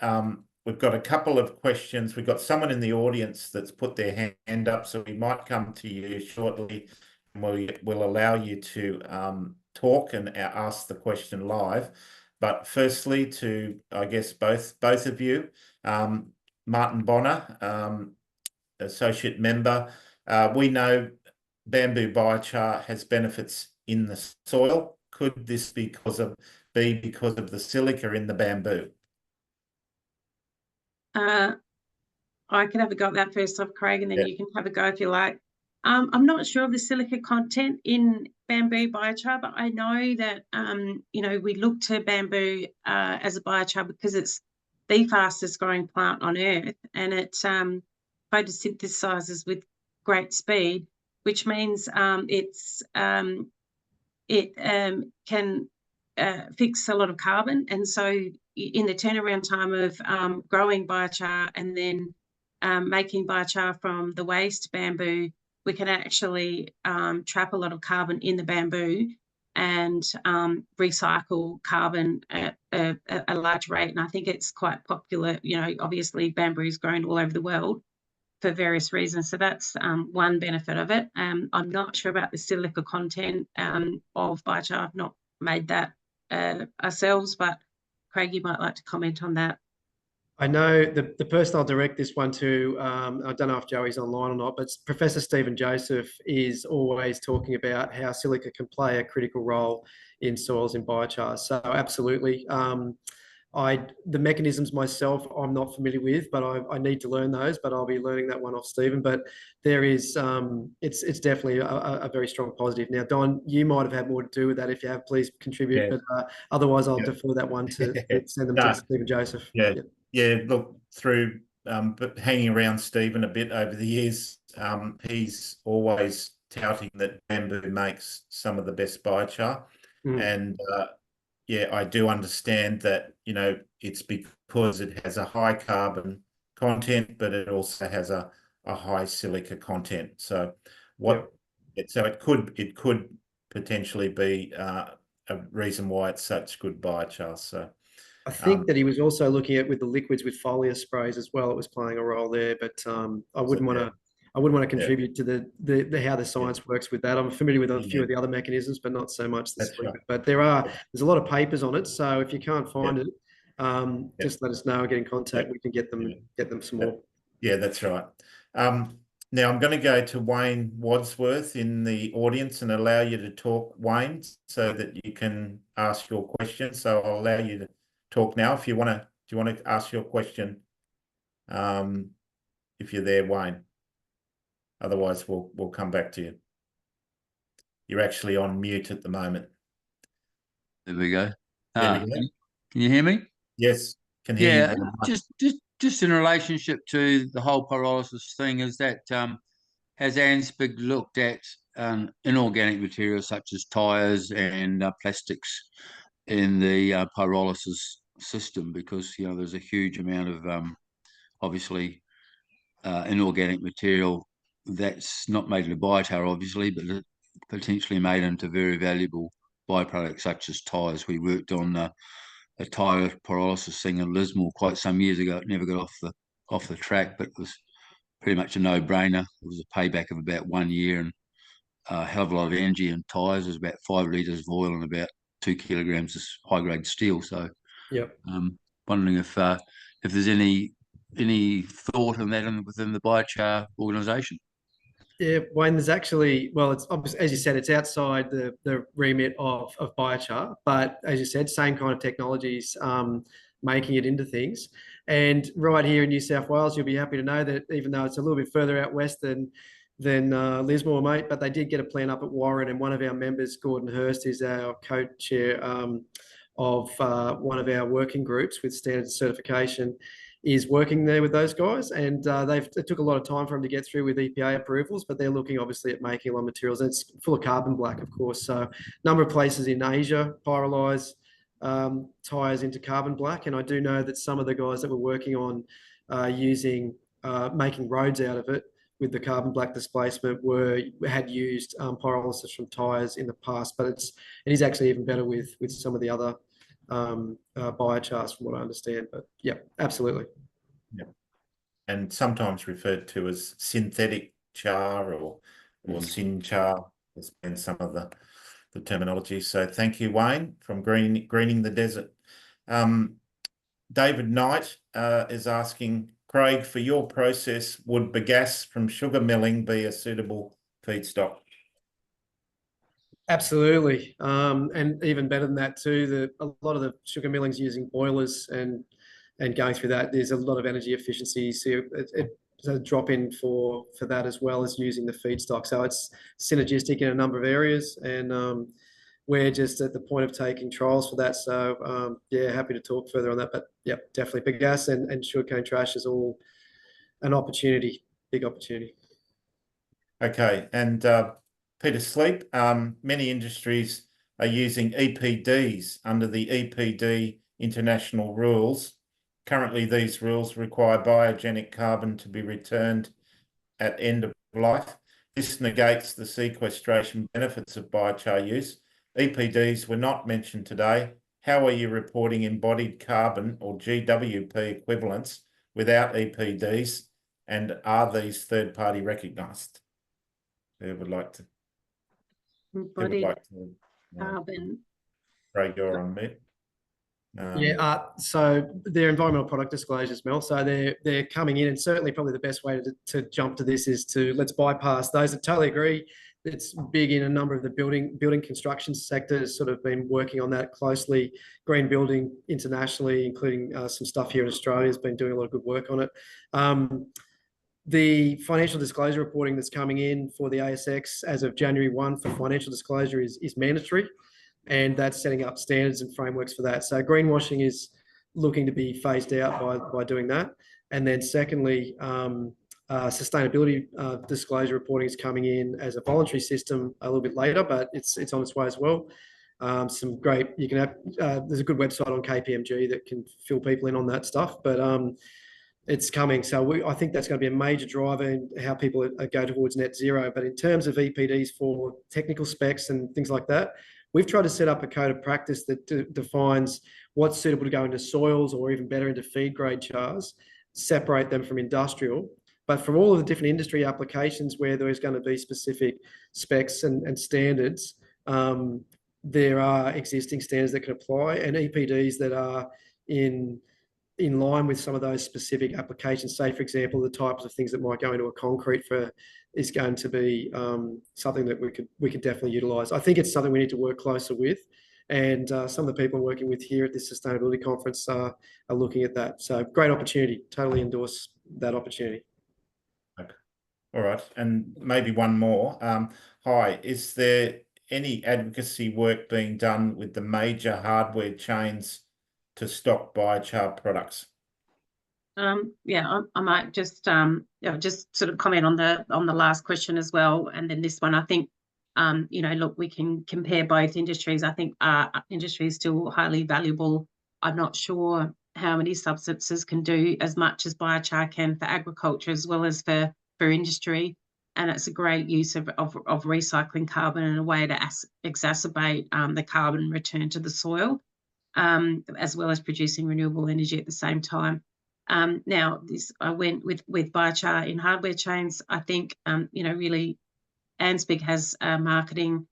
we've got a couple of questions. We've got someone in the audience that's put their hand up, so we might come to you shortly, and we'll allow you to talk and ask the question live. But firstly, to I guess both of you, Martin Bonner, associate member. We know bamboo biochar has benefits in the soil? Could this be because of the silica in the bamboo? I can have a go at that first off, Craig, and then Yeah. you can have a go if you like. I'm not sure of the silica content in bamboo biochar, but I know that we look to bamboo as a biochar because it's the fastest growing plant on earth, and it photosynthesizes with great speed, which means it can fix a lot of carbon, and so in the turnaround time of growing biochar and then making biochar from the waste bamboo, we can actually trap a lot of carbon in the bamboo and recycle carbon at a large rate. And I think it's quite popular. Obviously bamboo is grown all over the world for various reasons. So that's one benefit of it. I'm not sure about the silica content of biochar. I've not made that ourselves, but Craig, you might like to comment on that. I know the person I'll direct this one to, I don't know if Joey's online or not, but Professor Stephen Joseph is always talking about how silica can play a critical role in soils in biochar. So absolutely. The mechanisms myself, I'm not familiar with, but I need to learn those, but I'll be learning that one off Stephen. But there is, it's definitely a very strong positive. Now, Don, you might have had more to do with that. If you have, please contribute. Yeah. But otherwise, I'll defer that one to send them to Stephen Joseph. Yeah. Yeah, look, through but hanging around Stephen a bit over the years, he's always touting that bamboo makes some of the best biochar. And yeah, I do understand that, it's because it has a high carbon content, but it also has a high silica content. So it could potentially be a reason why it's such good biochar. So I think that he was also looking at with the liquids with foliar sprays as well. It was playing a role there, but I wouldn't want to contribute to the how the science works with that. I'm familiar with a few of the other mechanisms, but not so much the silica. Right. But there's a lot of papers on it. So if you can't find it, just let us know. Get in contact. We can get them some more. Yeah, that's right. Now I'm going to go to Wayne Wadsworth in the audience and allow you to talk, Wayne, so that you can ask your question. So I'll allow you to talk now if you want to. Do you want to ask your question? If you're there, Wayne. Otherwise, we'll come back to you. You're actually on mute at the moment. There we go. There we go. Can you hear me? Yes, can hear you. Just in relationship to the whole pyrolysis thing, is that has ANZSPIG looked at inorganic materials such as tyres and plastics in the pyrolysis system? Because there's a huge amount of obviously inorganic material that's not made into biochar, obviously, but potentially made into very valuable byproducts such as tyres. We worked on a tyre pyrolysis thing in Lismore quite some years ago. It never got off the track, but it was pretty much a no-brainer. It was a payback of about 1 year and a hell of a lot of energy. And tyres was about 5 litres of oil and about 2 kilograms of high-grade steel. So, wondering if there's any thought on that within the biochar organisation. Yeah, Wayne, there's actually, well, it's obviously, as you said, it's outside the remit of biochar, but as you said, same kind of technologies, making it into things. And right here in New South Wales, you'll be happy to know that even though it's a little bit further out west than Lismore, mate, but they did get a plant up at Warren, and one of our members, Gordon Hurst, is our co-chair of one of our working groups with standard certification, is working there with those guys, and it took a lot of time for them to get through with EPA approvals, but they're looking obviously at making a lot of materials. And it's full of carbon black, of course. So a number of places in Asia pyrolyze tyres into carbon black, and I do know that some of the guys that were working on making roads out of it with the carbon black displacement had used pyrolysis from tyres in the past, but it is actually even better with some of the other biochars from what I understand. But yeah, absolutely. Yeah, and sometimes referred to as synthetic char or syn char has been some of the terminology. So thank you, Wayne, from Greening the Desert. David Knight is asking, Craig, for your process, would bagasse from sugar milling be a suitable feedstock? Absolutely. And even better than that too, a lot of the sugar milling's using boilers and going through that, there's a lot of energy efficiency. So it's a drop in for that, as well as using the feedstock. So it's synergistic in a number of areas, and we're just at the point of taking trials for that. So yeah, happy to talk further on that. But yeah, definitely bagasse and sugarcane trash is all an opportunity, big opportunity. Okay, and Peter Sleep, many industries are using EPDs under the EPD international rules. Currently, these rules require biogenic carbon to be returned at end of life. This negates the sequestration benefits of biochar use. EPDs were not mentioned today. How are you reporting embodied carbon or GWP equivalents without EPDs, and are these third-party recognised? Who would like to? Embodied carbon. Craig, you're on mute. So they're environmental product disclosures, Mel. So they're coming in, and certainly probably the best way to jump to this is to let's bypass those. I totally agree. It's big in a number of the building construction sectors. Sort of been working on that closely. Green Building internationally, including some stuff here in Australia, has been doing a lot of good work on it. The financial disclosure reporting that's coming in for the ASX as of January 1 for financial disclosure is mandatory. And that's setting up standards and frameworks for that. So greenwashing is looking to be phased out by doing that. And then secondly, sustainability disclosure reporting is coming in as a voluntary system a little bit later, but it's on its way as well. Some great, you can have, there's a good website on KPMG that can fill people in on that stuff, but it's coming. So I think that's going to be a major driver in how people go towards net zero. But in terms of EPDs for technical specs and things like that, we've tried to set up a code of practice that defines what's suitable to go into soils, or even better into feed grade chars, separate them from industrial. But for all of the different industry applications where there is going to be specific specs and standards, there are existing standards that can apply, and EPDs that are in line with some of those specific applications. Say, for example, the types of things that might go into a concrete is going to be something that we could definitely utilise. I think it's something we need to work closer with, and some of the people I'm working with here at this sustainability conference are looking at that. So great opportunity. Totally endorse that opportunity. Okay. All right, and maybe one more. Hi, is there any advocacy work being done with the major hardware chains to stock biochar products? Yeah, I might just just sort of comment on the last question as well, and then this one. I think look, we can compare both industries. I think our industry is still highly valuable. I'm not sure how many substances can do as much as biochar can for agriculture as well as for industry, and it's a great use of recycling carbon in a way to exacerbate the carbon return to the soil, as well as producing renewable energy at the same time. Now, I went with biochar in hardware chains. I think really ANZBIG has a marketing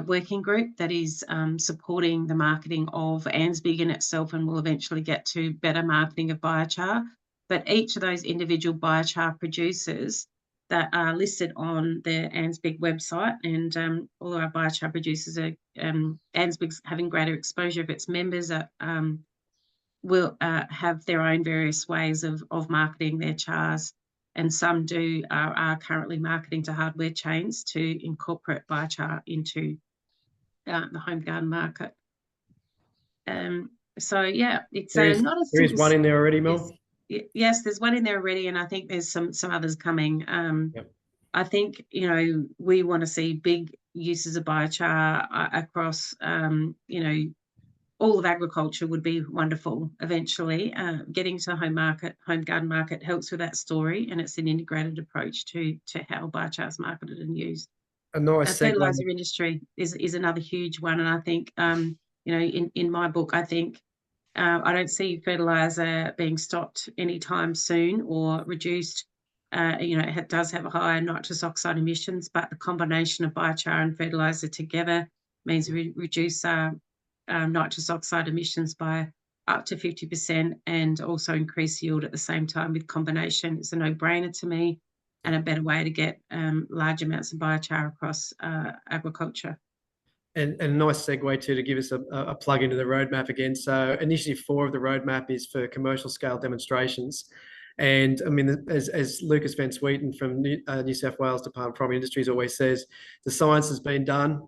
working group that is supporting the marketing of ANZBIG in itself, and will eventually get to better marketing of biochar. But each of those individual biochar producers that are listed on the ANZBIG website, and all of our biochar producers are ANZBIG's having greater exposure of its members will have their own various ways of marketing their chars, and some are currently marketing to hardware chains to incorporate biochar into the home garden market. So yeah, it's not a. There is one in there already, Mel. Yes, there's one in there already, and I think there's some others coming. Yep. I think we want to see big uses of biochar across all of agriculture would be wonderful eventually. Getting to home garden market helps with that story, and it's an integrated approach to how biochar is marketed and used. A nice fertilizer industry is another huge one, and I think in my book, I think I don't see fertilizer being stopped anytime soon or reduced. It does have higher nitrous oxide emissions, but the combination of biochar and fertilizer together means we reduce nitrous oxide emissions by up to 50%, and also increase yield at the same time with combination. It's a no-brainer to me. and a better way to get large amounts of biochar across agriculture. And a nice segue to give us a plug into the roadmap again. So initiative 4 of the roadmap is for commercial scale demonstrations. And I mean, as Lucas Van Sweeten from New South Wales Department of Primary Industries always says, the science has been done.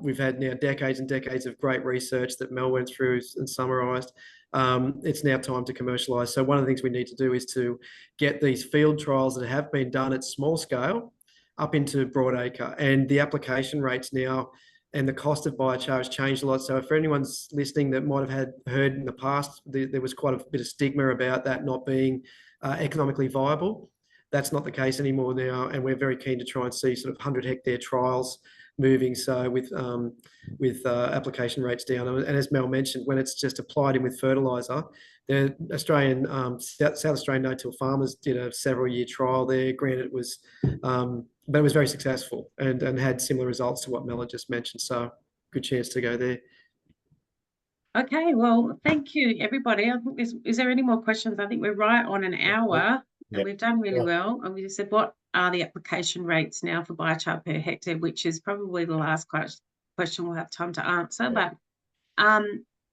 We've had now decades and decades of great research that Mel went through and summarised. It's now time to commercialise. So one of the things we need to do is to get these field trials that have been done at small scale up into broadacre. And the application rates now and the cost of biochar has changed a lot. So for anyone's listening that might have heard in the past, there was quite a bit of stigma about that not being economically viable. That's not the case anymore now, and we're very keen to try and see sort of 100-hectare trials moving. So with application rates down, and as Mel mentioned, when it's just applied in with fertiliser, the Australian South Australian no-till farmers did a several-year trial there. Granted, it was, but it was very successful and had similar results to what Mel had just mentioned. So good chance to go there. Okay, well, thank you, everybody. I think is there any more questions? I think we're right on an hour, and we've done really well. And we just said, what are the application rates now for biochar per hectare, which is probably the last question we'll have time to answer. But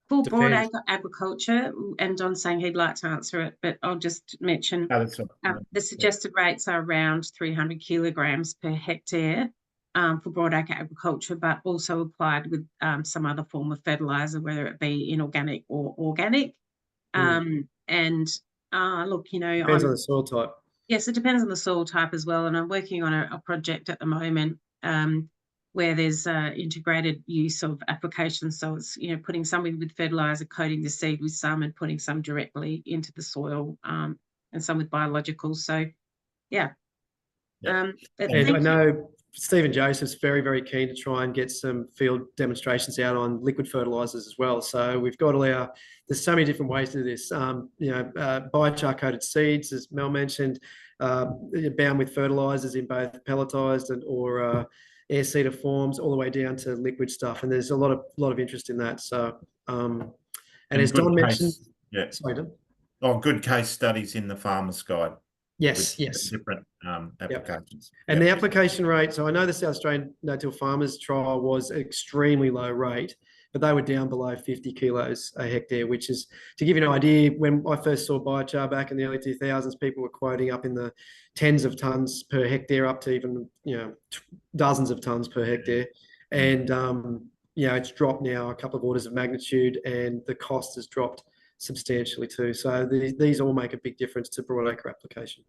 for broadacre agriculture, and Don's saying he'd like to answer it, but I'll just mention the suggested rates are around 300 kilograms per hectare. For broadacre agriculture, but also applied with some other form of fertiliser, whether it be inorganic or organic. And look, you know, depends on the soil type. Yes, it depends on the soil type as well. And I'm working on a project at the moment where there's integrated use of applications. So it's, you know, putting some with fertiliser, coating the seed with some, and putting some directly into the soil, and some with biologicals. So, yeah. And I know Stephen Joseph's very, very keen to try and get some field demonstrations out on liquid fertilisers as well. So we've got there's so many different ways to do this. Biochar coated seeds, as Mel mentioned, bound with fertilisers in both pelletised or air seeder forms, all the way down to liquid stuff. And there's a lot of interest in that. So, and as Don mentioned, sorry, Don. Oh, good case studies in the Farmer's Guide. Yes. Different applications. And the application rate, so I know the South Australian no-till farmers trial was an extremely low rate, but they were down below 50 kilos a hectare, which is, to give you an idea, when I first saw biochar back in the early 2000s, people were quoting up in the tens of tonnes per hectare, up to even, you know, dozens of tonnes per hectare. And, you know, it's dropped now a couple of orders of magnitude, and the cost has dropped substantially too. So these all make a big difference to broadacre application.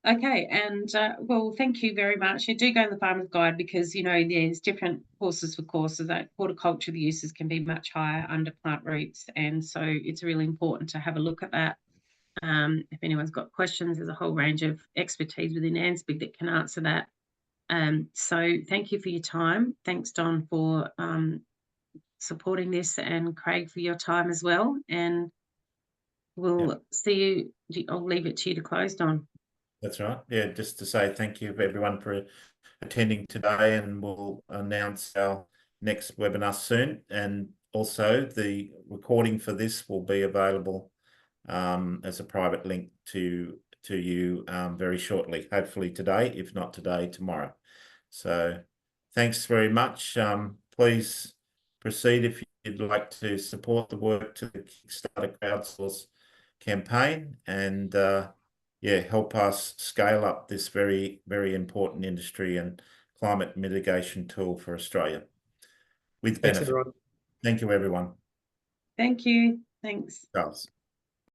Okay, and well, thank you very much. You do go in the Farmer's Guide because, you know, there's different courses for courses. That horticulture, the uses can be much higher under plant roots, and so it's really important to have a look at that. If anyone's got questions, there's a whole range of expertise within ANZBIG that can answer that. So thank you for your time. Thanks, Don, for supporting this, and Craig for your time as well. And we'll see you. I'll leave it to you to close, Don. That's right. Yeah, just to say thank you everyone for attending today, and we'll announce our next webinar soon. And also the recording for this will be available as a private link to you very shortly, hopefully today, if not today, tomorrow. So thanks very much. Please proceed if you'd like to support the work to the Kickstarter crowdsource campaign, and help us scale up this very, very important industry and climate mitigation tool for Australia with benefit. Thanks, everyone. Thank you, everyone. Thank you. Thanks. Charles.